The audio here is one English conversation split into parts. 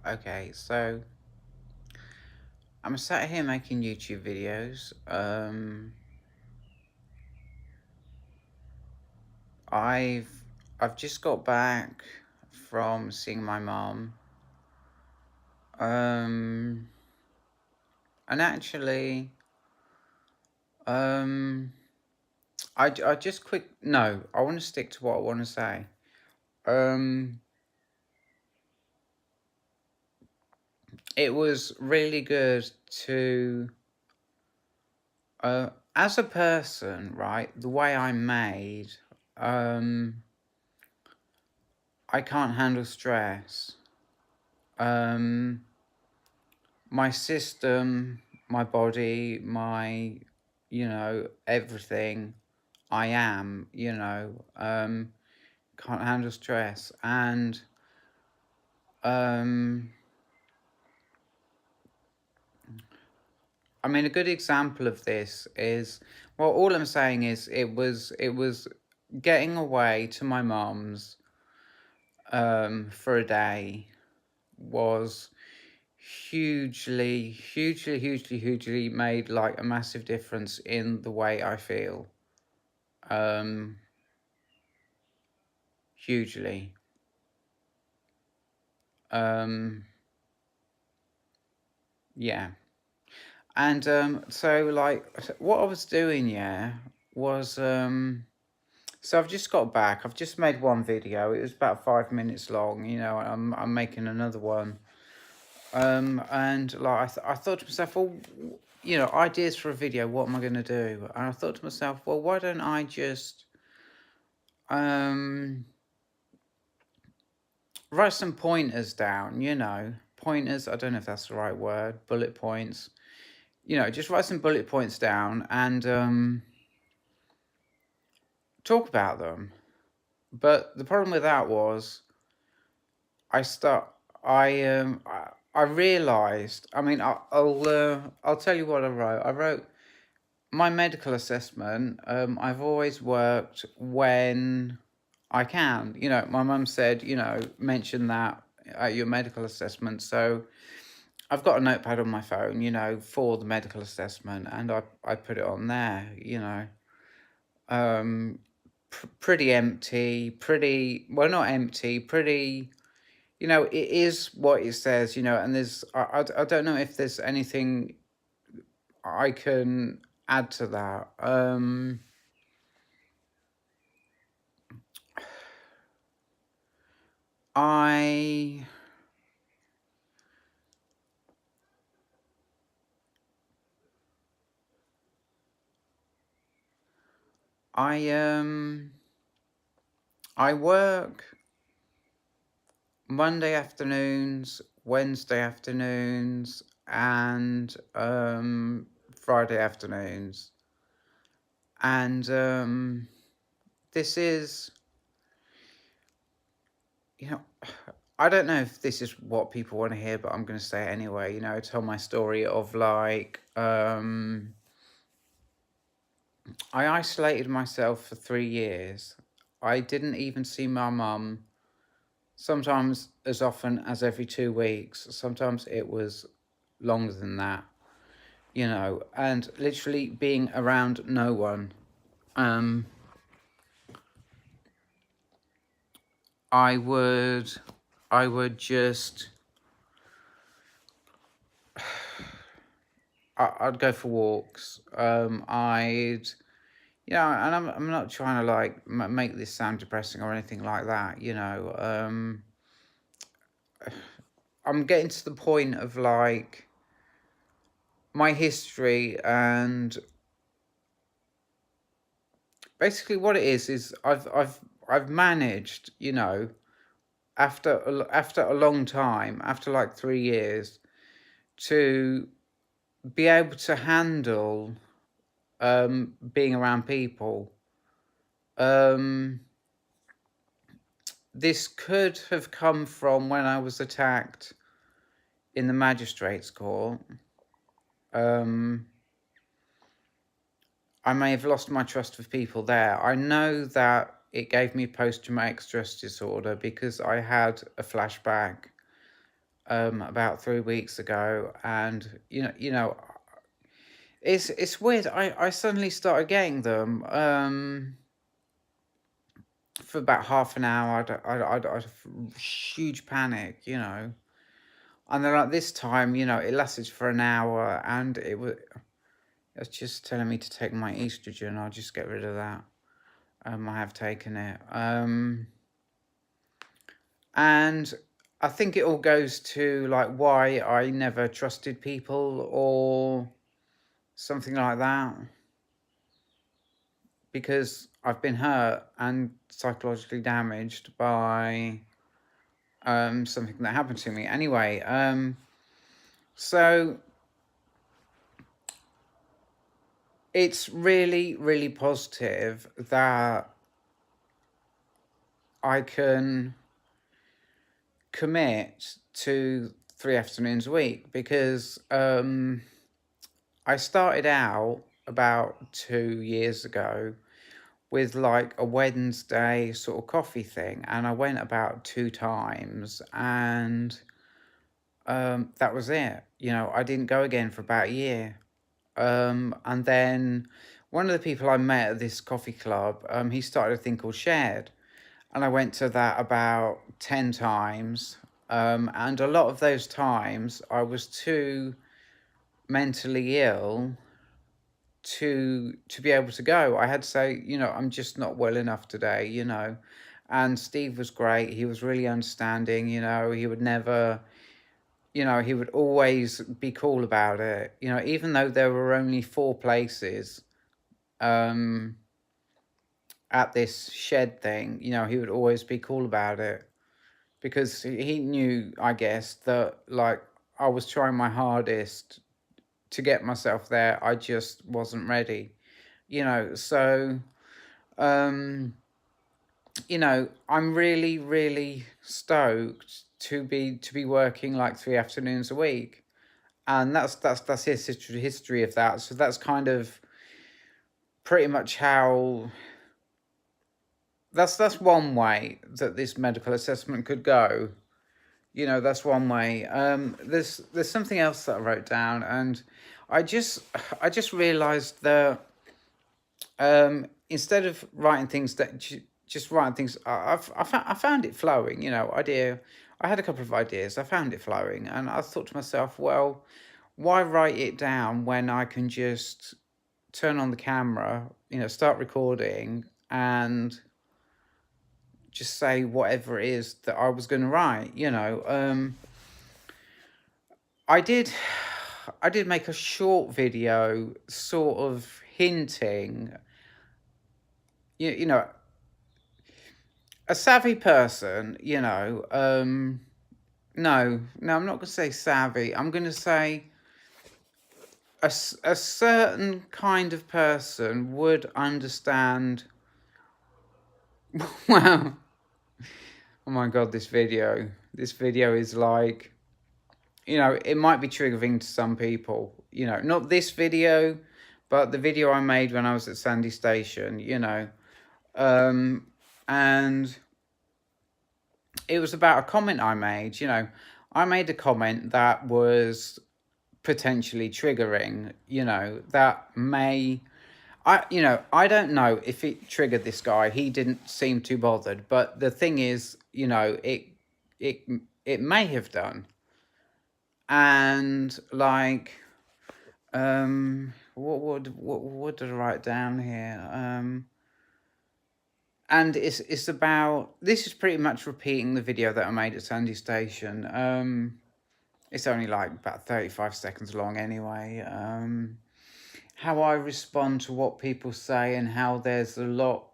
Okay, so I'm sat here making YouTube videos. I've I've just got back from seeing my mom. Um, and actually, um, I just quick no, I want to stick to what I want to say. Um, it was really good to as a person, right? The way I'm made, um, I can't handle stress. Um, my system, my body, everything I am, can't handle stress. And um, I mean, a good example of this is, well, all I'm saying is it was getting away to my mum's for a day was hugely made like a massive difference in the way I feel. Um, hugely. Um, yeah. And so like what I was doing, yeah, was so I've just got back. I've just made one video. It was about 5 minutes long, I'm making another one. And like I thought to myself, well, ideas for a video, what am I gonna do? And I thought to myself, well, why don't I just um write some pointers down, pointers, I don't know if that's the right word, bullet points. Just write some bullet points down and talk about them. But the problem with that was I start I realized, I mean, I'll tell you what I wrote. I wrote my medical assessment. I've always worked when I can. My mum said, mention that at your medical assessment. So I've got a notepad on my phone, for the medical assessment, and I put it on there, um, pretty empty, pretty, well, not empty, pretty, it is what it says, and I don't know if there's anything I can add to that. I, I, I work Monday afternoons, Wednesday afternoons, and Friday afternoons. And this is, you know, I don't know if this is what people want to hear, but I'm going to say it anyway. Tell my story of like, I isolated myself for 3 years. I didn't even see my mum sometimes as often as every 2 weeks. Sometimes it was longer than that, and literally being around no one. Um, I would, I would just, I'd go for walks. And I'm not trying to like make this sound depressing or anything like that. I'm getting to the point of like my history, and basically what it is I've managed, after a long time, after like 3 years, to be able to handle being around people. Um, this could have come from when I was attacked in the magistrate's court. Um, I may have lost my trust with people there. I know that it gave me post-traumatic stress disorder because I had a flashback about 3 weeks ago, and it's weird. I suddenly started getting them for about half an hour. I'd have huge panic, and then like this time, it lasted for an hour, and it's just telling me to take my estrogen. I'll just get rid of that. I have taken it. And I think it all goes to like why I never trusted people or something like that, because I've been hurt and psychologically damaged by something that happened to me. Anyway, so it's really, really positive that I can commit to 3 afternoons a week, because I started out about 2 years ago with like a Wednesday sort of coffee thing, and I went about 2 times, and that was it. I didn't go again for about a year. And then one of the people I met at this coffee club, he started a thing called Shared, and I went to that about 10 times. And a lot of those times I was too mentally ill to be able to go. I had to say, I'm just not well enough today. And Steve was great. He was really understanding. He would never, he would always be cool about it. Even though there were only 4 places at this shed thing, he would always be cool about it, because he knew, I guess, that like I was trying my hardest to get myself there. I just wasn't ready. So I'm really, really stoked to be working like 3 afternoons a week, and that's his history of that. So that's kind of pretty much how. That's one way that this medical assessment could go. That's one way. There's something else that I wrote down, and I just I just realised that instead of writing things just writing things, I found it flowing. I had a couple of ideas. I found it flowing, and I thought to myself, well, why write it down when I can just turn on the camera, start recording, and just say whatever it is that I was going to write. I did I did make a short video sort of hinting, you know, a savvy person, no, I'm not going to say savvy. I'm going to say a certain kind of person would understand. Wow. Oh my God, this video. This video is like, it might be triggering to some people, not this video, but the video I made when I was at Sandy Station, and it was about a comment I made. I made a comment that was potentially triggering, that may, I don't know if it triggered this guy. He didn't seem too bothered, but the thing is, it may have done. And like, what did I write down here? And it's about, this is pretty much repeating the video that I made at Sandy Station. It's only like about 35 seconds long anyway. How I respond to what people say, and how there's a lot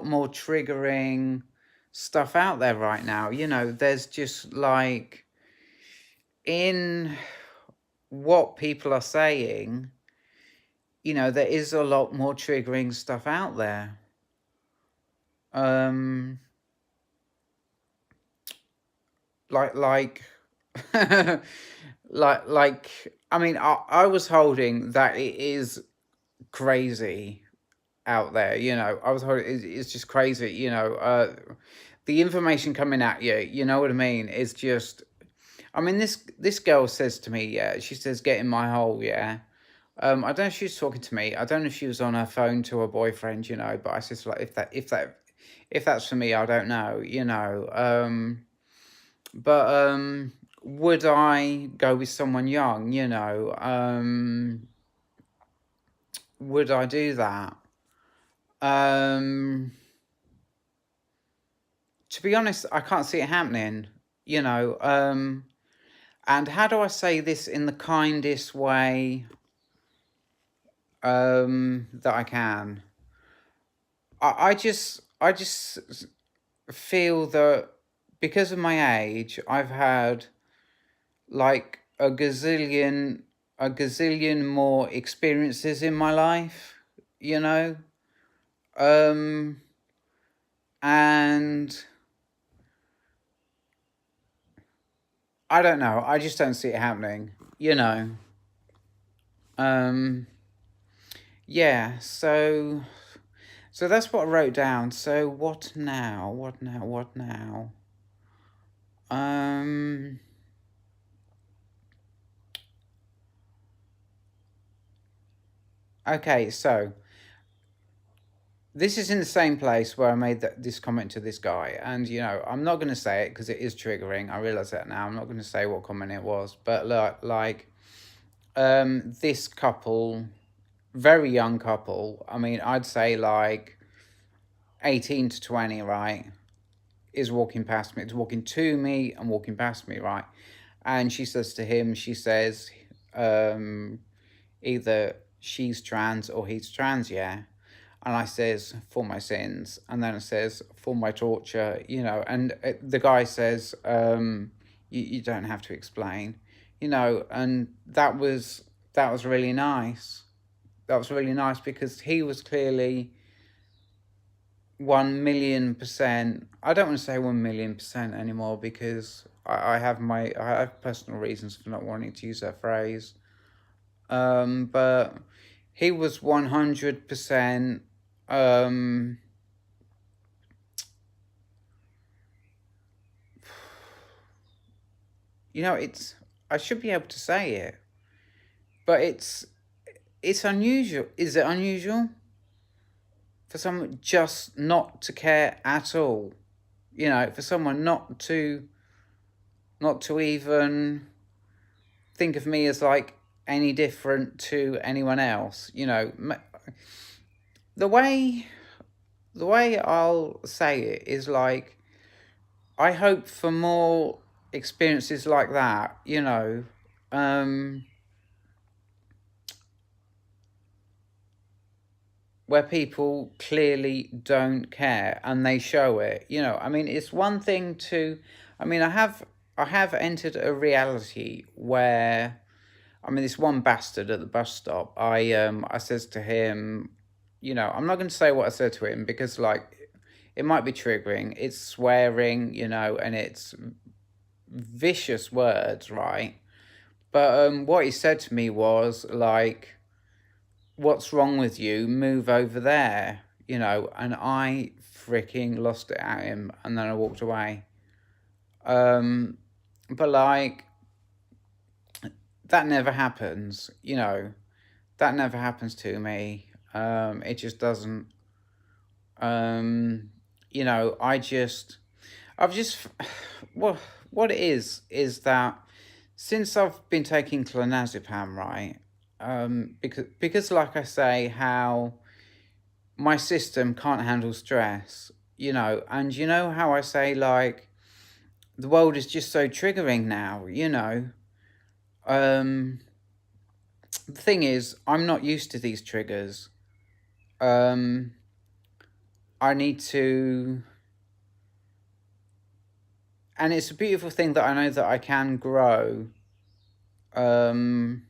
more triggering stuff out there right now. There's just like, in what people are saying, there is a lot more triggering stuff out there. Like like I mean, I was holding that it is crazy out there. I was holding it's just crazy. The information coming at you, you know what I mean, is just, I mean, this girl says to me, yeah, she says, "Get in my hole," yeah. I don't know if she was talking to me. I don't know if she was on her phone to her boyfriend, but I said, like, if that's for me, I don't know, But would I go with someone young? Would I do that? Um, to be honest, I can't see it happening. You know. And how do I say this in the kindest way that I can? I just feel that because of my age, I've had like a gazillion more experiences in my life, you know? Um, and I don't know. I just don't see it happening, you know? Um, yeah, so that's what I wrote down. So what now? What now? What now? Um, okay, so this is in the same place where I made this comment to this guy, and I'm not going to say it because it is triggering. I realize that now. I'm not going to say what comment it was, but this couple, very young couple. I mean, I'd say like 18 to 20, right? Is walking past me. It's walking to me and walking past me, right? And she says to him, she says, um, either she's trans or he's trans, yeah. And I says, for my sins. And then it says, for my torture, And the guy says, you don't have to explain, And that was really nice. That was really nice because he was clearly 1,000,000%. I don't want to say 1,000,000% anymore because I have personal reasons for not wanting to use that phrase. But he was 100%. Um, it's I should be able to say it, but it's unusual. Is it unusual for someone just not to care at all? For someone not to even think of me as like any different to anyone else. The way the way I'll say it is like I hope for more experiences like that. Um, where people clearly don't care and they show it. I mean, it's one thing to. I mean, I have entered a reality where, I mean, this one bastard at the bus stop. I says to him, I'm not going to say what I said to him because like it might be triggering. It's swearing, and it's vicious words, right? But what he said to me was like, "What's wrong with you? Move over there," And I freaking lost it at him, and then I walked away. Um, but like that never happens, That never happens to me. It just doesn't. Um, I've just, well, what it is that since I've been taking clonazepam, right? Because like I say, how my system can't handle stress, and how I say like the world is just so triggering now, Um, the thing is, I'm not used to these triggers. Um, I need to, and it's a beautiful thing that I know that I can grow. Um,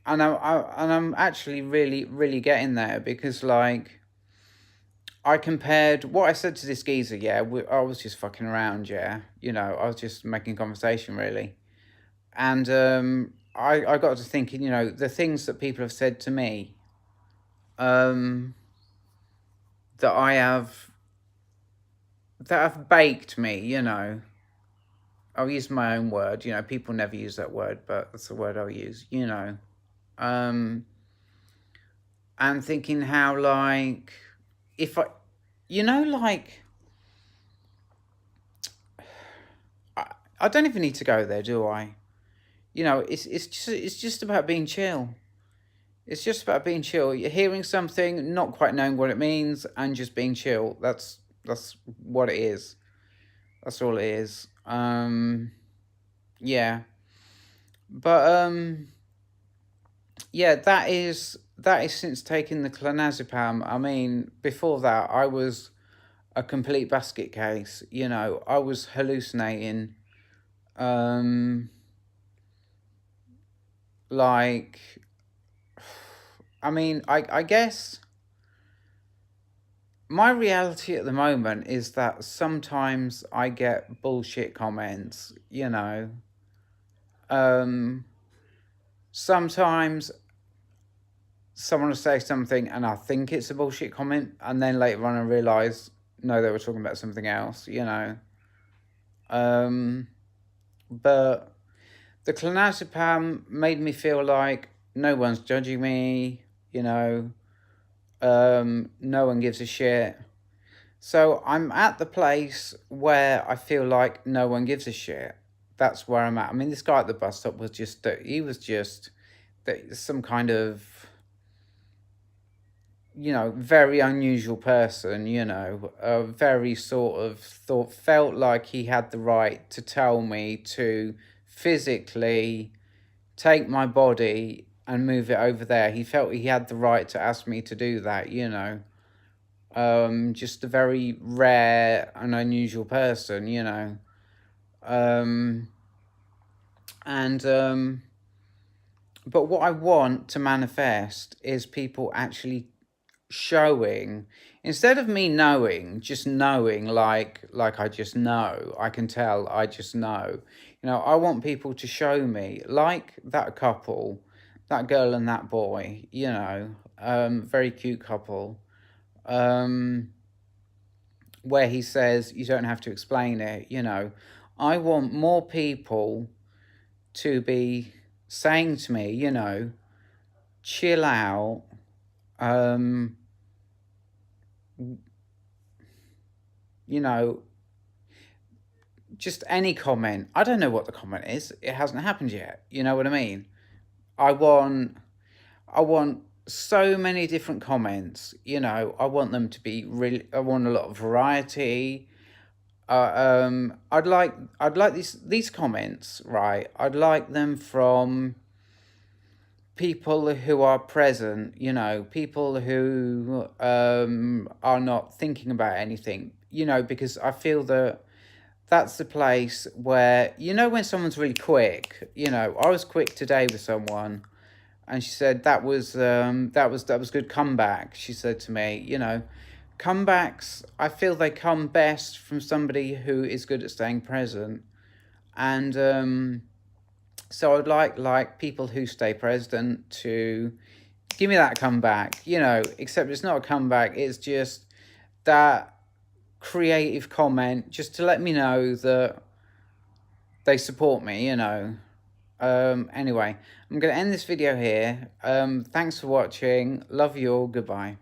and I'm actually really, really getting there because like I compared what I said to this geezer. Yeah, I was just fucking around. Yeah, I was just making conversation really, and I got to thinking. The things that people have said to me. Um, that I have that have baked me. I'll use my own word. You know, people never use that word, but that's the word I'll use. You know, um, and thinking how like if I, you know, like I don't even need to go there, do I? You know, it's just about being chill. It's just about being chill. You're hearing something, not quite knowing what it means, and just being chill. That's what it is. That's all it is. Yeah. But yeah, that is since taking the clonazepam. I mean, before that, I was a complete basket case. You know, I was hallucinating. Um, like, I mean, I guess my reality at the moment is that sometimes I get bullshit comments. You know, um, sometimes someone will say something and I think it's a bullshit comment, and then later on I realise no, they were talking about something else, you know. Um, but the clonazepam made me feel like no one's judging me, you know. No one gives a shit. So I'm at the place where I feel like no one gives a shit. That's where I'm at. I mean, this guy at the bus stop was just he was just some kind of, you know, very unusual person, you know, a very sort of felt like he had the right to tell me to physically take my body and move it over there. He felt he had the right to ask me to do that, you know. Just a very rare and unusual person, you know. Um, and but what I want to manifest is people actually showing, instead of me knowing, just knowing, like I just know, I can tell, I just know, you know. I want people to show me, like that couple, that girl and that boy, you know, very cute couple, um where he says you don't have to explain it, you know. I want more people to be saying to me, you know, chill out, um you know, just any comment. I don't know what the comment is. It hasn't happened yet. You know what I mean? I want I want so many different comments. You know, I want them to be really. I want a lot of variety. I'd like these comments, right? I'd like them from people who are present. You know, people who are not thinking about anything. You know, because I feel that that's the place where, you know, when someone's really quick. You know, I was quick today with someone, and she said that was good comeback. She said to me, you know, comebacks, I feel they come best from somebody who is good at staying present. And so I'd like people who stay present to give me that comeback, you know. Except it's not a comeback, it's just that creative comment, just to let me know that they support me, you know. Anyway, I'm going to end this video here. Thanks for watching. Love you all. Goodbye.